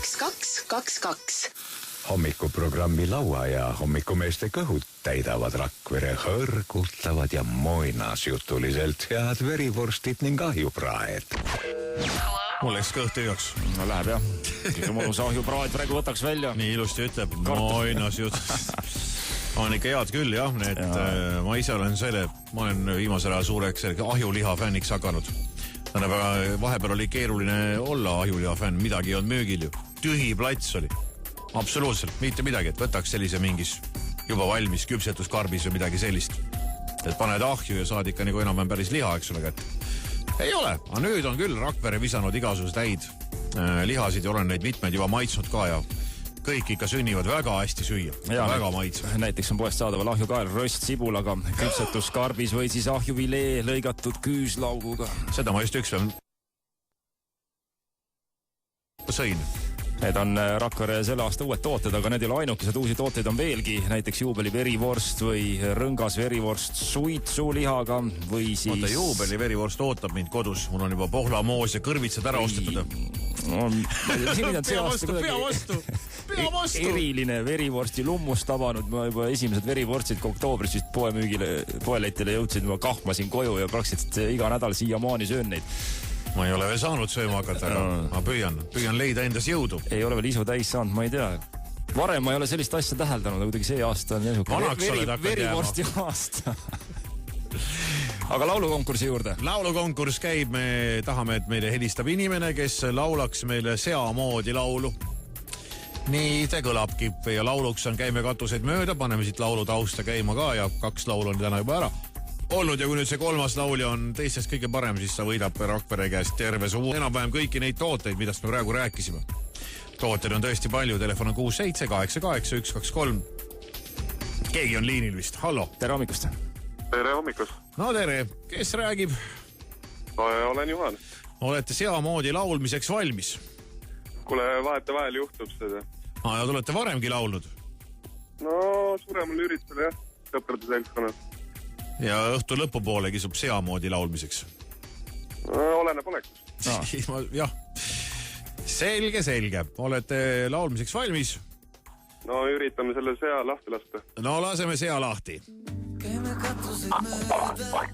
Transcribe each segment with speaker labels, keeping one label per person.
Speaker 1: 1222.
Speaker 2: Hommikuprogrammi laua ja hommikumeeste kõhud täidavad Rakvere hõrgutavad ja moinasjutuliselt head verivorstid ning ahjupraed.
Speaker 3: Mul läks kõht tühjaks.
Speaker 4: No läheb jah. Kõige mõnus ahjupraad praegu võtaks välja.
Speaker 3: Nii ilusti ütleb. Moinasjutuliselt. On ikka head küll jah, et ma ise olen ma olen viimasel ajal suureks ahjuliha fänniks hakanud. Vahepeal oli keeruline olla ahjuliha fänn, midagi ei olnud müügil ju. Tühi plats oli. Absoluutselt, mitte midagi, et võtaks sellise mingis juba valmis küpsetuskarbis või midagi sellist. Et paned ahju ja saad ikka nagu enam päris liha, eks ole, et ei ole, aga nüüd on küll Rakvere visanud igasugused häid lihasid ja olen neid mitmeid juba maitsnud ka ja kõik ikka sünnivad väga hästi süüa, väga maitsvad.
Speaker 4: Näiteks on poest saadaval ahjukael röst sibulaga, küpsetuskarbis või siis ahjuvilee lõigatud küüslauguga.
Speaker 3: Seda ma just ükspäev sõin.
Speaker 4: Need on Rakvere selle aasta uued tooted, aga need ei ole ainukesed, uusi tooteid on veelgi. Näiteks juubeli verivorst või rõngas verivorst suitsulihaga või siis...
Speaker 3: Oota, juubeli verivorst ootab mind kodus. Mul on juba pohlamoos ja kõrvitsad ära ostetud. Pea vastu!
Speaker 4: Eriline verivorsti lummust tabanud. Ma juba esimesed verivorstid oktoobris vist poelettile jõudsid. Ma kahmasin koju ja praktiliselt iga nädal siiamaani söön neid.
Speaker 3: Ma ei ole veel saanud sööma hakata, aga ma püüan leida endas jõudu.
Speaker 4: Ei ole veel isu täis saanud, ma ei tea. Varem ma ei ole sellist asja täheldanud, kuidagi see aasta on verivorsti aasta. Aga laulukonkursi juurde.
Speaker 3: Laulukonkurss käib, me tahame, et meile helistab inimene, kes laulaks meile seamoodi laulu. Nii see kõlabki ja lauluks on käime katuseid mööda, paneme siit laulu tausta käima ka ja 2 laulu on täna juba ära olnud ja kui nüüd see 3. laulja on teistest kõige parem, siis sa võidab Rakvere käest terve suu. Enam-vähem kõiki neid tooteid, millest me praegu rääkisime. Tooteid on tõesti palju, telefon on 6788123. Keegi on liinil vist, hallo.
Speaker 4: Tere hommikust.
Speaker 5: Tere hommikust.
Speaker 3: No tere, kes räägib?
Speaker 5: Olen Juhan.
Speaker 3: Olete seamoodi laulmiseks valmis?
Speaker 5: Kuule, vahetevahel juhtub seda.
Speaker 3: Ja tulete varemgi laulnud?
Speaker 5: No, suuremal üritusel jah, sõprade seltskonnas.
Speaker 3: Ja õhtu lõpupoole kisub seamoodi laulmiseks?
Speaker 5: Oleneb olekust.
Speaker 3: Jah, selge. Olete laulmiseks valmis?
Speaker 5: No üritame selle sea lahti lasta.
Speaker 3: No laseme sea lahti.
Speaker 6: Käime katuseid mööda.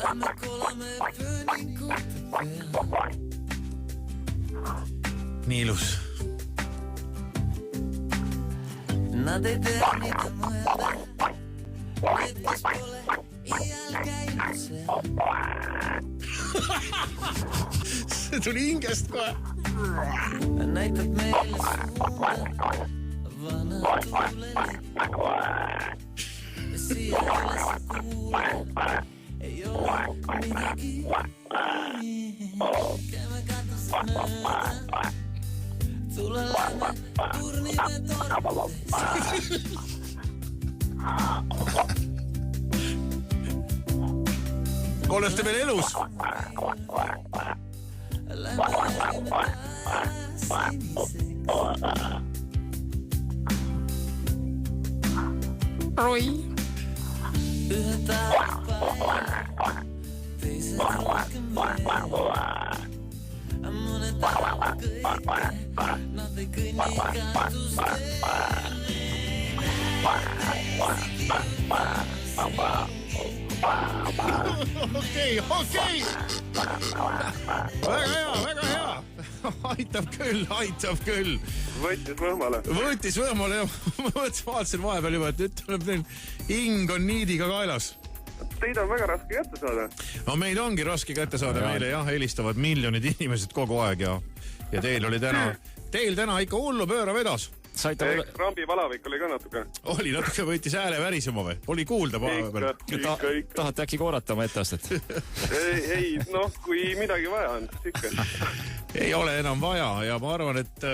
Speaker 6: Lähme kolame pööningute peal.
Speaker 3: Nii ilus.
Speaker 6: Nad ei tea mida mõelda. Need, kes pole iial käinud seal.
Speaker 3: See tuli hingest kohe.
Speaker 6: Näitab meile suunda vana tuulelipp. Siia üles kuule ei ole midagi. Käime katuseid mööda. Tule lähme turnime torbides.
Speaker 3: Olete veel elus?
Speaker 6: Roi. Ühe taeva teised rohkem veel. Mõned tahavad kõike, nad ei kõnni katustel.
Speaker 3: Okei. Väga hea. Aitab küll. Võttis võhmale ja ma vaatasin vahepeal juba, et nüüd tuleb neil hing on niidiga kaelas.
Speaker 5: Teid on väga raske kätte saada.
Speaker 3: No meil ongi raske kätte saada, meile helistavad miljonid inimesed kogu aeg ja teil täna ikka hullu pööra vedas.
Speaker 5: Rambi valavik oli ka natuke.
Speaker 3: Oli natuke, võttis hääle värisema või? Oli kuulda vahepeal.
Speaker 4: Tahate äkki korrata oma etteastet?
Speaker 5: Ei, kui midagi vaja on, siis ikka.
Speaker 3: Ei ole enam vaja ja ma arvan, et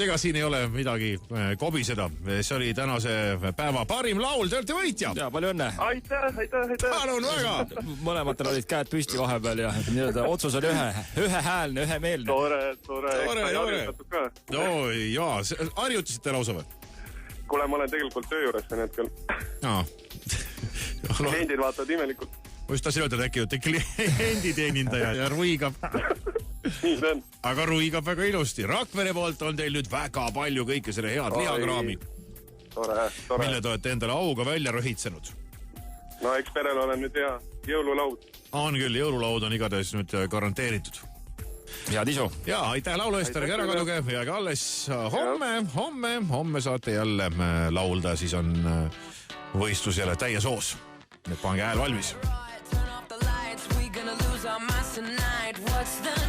Speaker 3: ega siin ei ole midagi kobiseda. See oli tänase päeva parim laul, te olete võitja.
Speaker 4: Ja, palju õnne.
Speaker 5: Aitäh.
Speaker 3: Palun väga.
Speaker 4: Mõlematel olid käed püsti vahepeal ja otsus oli ühehäälne, ühemeelne.
Speaker 5: Tore.
Speaker 3: No jaa, harjutasite lausa või?
Speaker 5: Kuule, ma olen tegelikult töö juures sen hetkel. Kliendid vaatavad imelikult.
Speaker 3: Ma just tahtsin öelda, et äkki olete klienditeenindaja ja ruigab.
Speaker 5: nii see on.
Speaker 3: aga ruigab väga ilusti. Rakvere poolt on teil nüüd väga palju kõike selle head lihakraami,
Speaker 5: Tore.
Speaker 3: mille te olete endale auga välja röhitsenud.
Speaker 5: No eks perel olen nüüd hea jõululaud.
Speaker 3: On küll, jõululaud on igatahes nüüd garanteeritud.
Speaker 4: Head isu.
Speaker 3: Ja aitäh laulu eest, ärge ära kaduge, jääge alles. Homme saate jälle laulda, siis on võistlus jälle täies hoos. Nüüd pange hääl valmis.
Speaker 6: Turn off the lights, we gonna lose our minds tonight. What's the